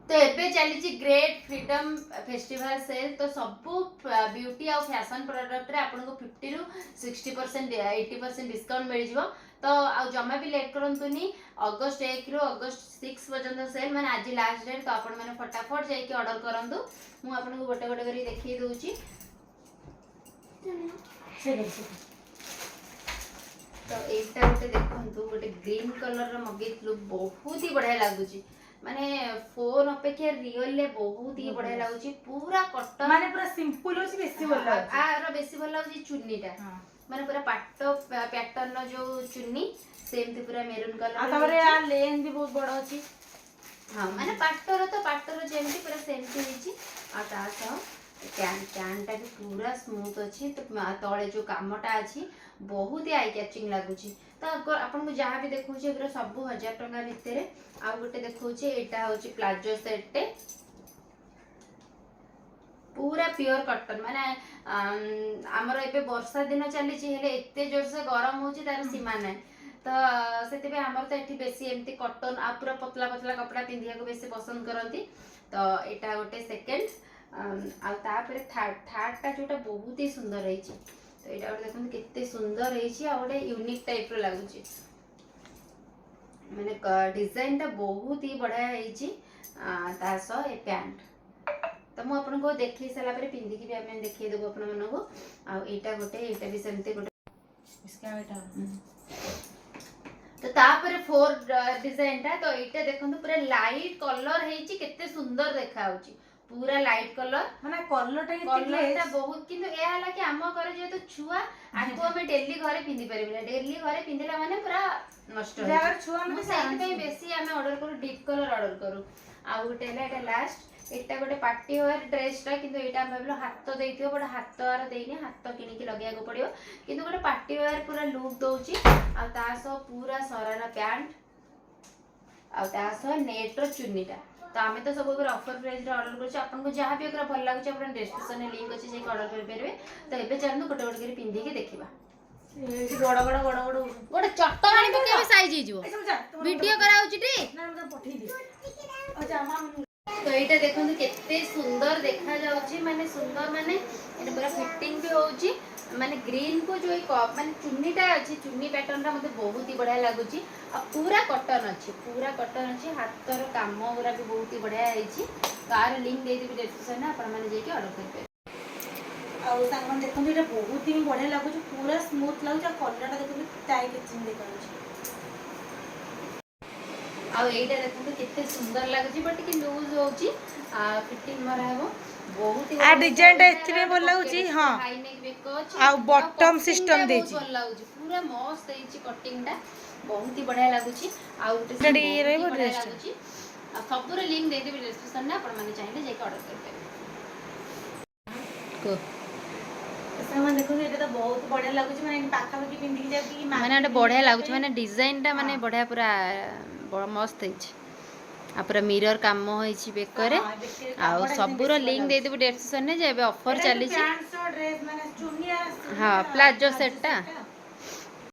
तो एबे चली ग्रेट फ्रीडम फेस्टिवल सेल तो सबू ब्यूटी आ फैशन प्रोडक्ट रे आपन को 50 रु 60% 80% डिस्काउंट मिल जिवो। तो आ जमा भी लेट करंतुनी अगस्त 1 रु अगस्त 6 पर्यंत सेल माने आज लास्ट डेट। तो आपन माने फटाफट जाई के ऑर्डर करंतु। मु आपन को गोटे गोटे करी देखि दोउची। तो एटा गोटे देखंतु गोटे ग्रीन कलर रो मगेतलु बहुत ही बढ़िया लागुची माने फोन अपेक्षा रियल ले बहुत ही बढ़िया लागुची पूरा कॉटन माने पूरा सिंपल होची बेसी भल लागुची आरो बेसी भल लागुची चुन्नीटा माने पूरा पाटो पैटर्न नो जो चुन्नी सेम पूरा मेरून कलर आ तबरे आ लेन भी बहुत बड़ अछि। हां माने पाटोर तो पाटोर जेमती पूरा सेमती हिची आ तासो कैनटा भी पूरा स्मूथ अच्छी। तो तले जो कामटा अच्छी बहुत ही आई कैचिंग लगुच। तो आपन को जहाँ भी देखौछे एगरो सब 1000 टका भितर आ गोटे देखौछे एटा होची प्लाजो सेट पूरा प्योर कॉटन माने हमर एबे वर्षा दिन चली छी हेले एते जोर से गरम होची तार सीमा नै। तो सेते पे हमर तो एठी बेसी एमती कॉटन आ पूरा पतला पतला कपड़ा पिंधिया को बेसी पसंद करंती। तो एटा गोटे सेकंड आ तापर थर्ड टा जोटा बहुत ही सुंदर रही। तो एटा गोटे देखन केते सुंदर रही आ गोटे यूनिक टाइप रो लागुची माने डिजाइन टा बहुत ही बढ़िया रही। तासो ए पैंट तो मु आपन को देखि सला परे पिंदी की भी हम देखि देबो आपन मन को आ एटा गोटे एटा भी सेमते गोटे इसका बेटा तो तापर फोर डिजाइन टा। तो एटा देखंतु पूरा लाइट कलर हेची केते सुंदर देखा होची पूरा लाइट कलर माने कलर टा बहुत किंतु ए हला कि हम करे जे तो छुआ आको हमें डेली घरे पिंदी परबे डेली घरे पिंदिला माने पूरा नष्ट हो जागर छुआ हम सेहि पे बेसी हमें ऑर्डर करू डीप कलर ऑर्डर करू। आ गोटे हला एटा लास्ट एटा गोटे पार्टी वेयर ड्रेस टा किंतु एटा हम भाबलो हाथ देइथियो बड हाथ आर देइनी हाथ किनि की लगे को पड़ियो किंतु गोटे पार्टी वेयर पूरा लुक दोउची। आ तासो पूरा सरारा पैंट आ तासो नेट रो चुन्नीटा। तो आमे तो सब ऑफर प्राइस रे ऑर्डर करछ आपन को जहां भी अगर भल लागछ अपन डिस्क्रिप्शन में लिंक अछि जे ऑर्डर कर परबे। तो एबे चलनु गोटे गोटे करी पिंदी के देखिबा एठी बड़ बड़ बड़ बड़ गोटे चट्ट आनी पके साइज ही जिवो वीडियो कराउची टी ना हम पठै दे अच्छा मां। तो एटा देखंतु केते सुंदर देखा जाउची माने सुंदर माने एटा पूरा फिटिंग भी होउची माने ग्रीन को जो एक माने चुन्नीटा अछि चुन्नी पैटर्न रा मते बहुत ही बढ़िया लागुची आ पूरा कॉटन अछि हाथ रो काम पूरा भी बहुत ही बढ़िया हेची। कार लिंक दे देबी डिस्क्रिप्शन में आपण माने जेकी ऑर्डर कर पे आ सांगन देखंतु एटा बहुत ही बढ़िया लागुची पूरा स्मूथ लागुची आ कलरटा देखंतु टाई कैचिंग देखाउची आ एटा देखंतु केते सुंदर लागुची बट कि लूज होउची आ फिटिंग मरा हेबो बहुत ही आ डिजाइन टा एथि में बोल लागुची हां हाई नेक बेको अछि आ बॉटम सिस्टम देची बोल लागुची पूरा मस्त हेची कटिंग टा बहुत ही बढ़िया लागुची आ उटे रेडी रहबो ड्रेस लागुची आ सबुर लिंक दे देबी डिस्क्रिप्शन में आपण माने चाहिले जे ऑर्डर कर पे को सामान देखो एटा तो बहुत बढ़िया लागुची माने पाखा पाखी पिंदी जा कि माने एटा बढ़िया लागुची माने डिजाइन टा माने बढ़िया पूरा बड़ मस्त हेची आ पूरा मिरर काम होइची बेकरे आ सबुर लिंक दे देबो डिस्क्रिप्शन में जे ऑफर चली छी। पैंट ड्रेस माने चुन्नी आ हां प्लाजो सेट टा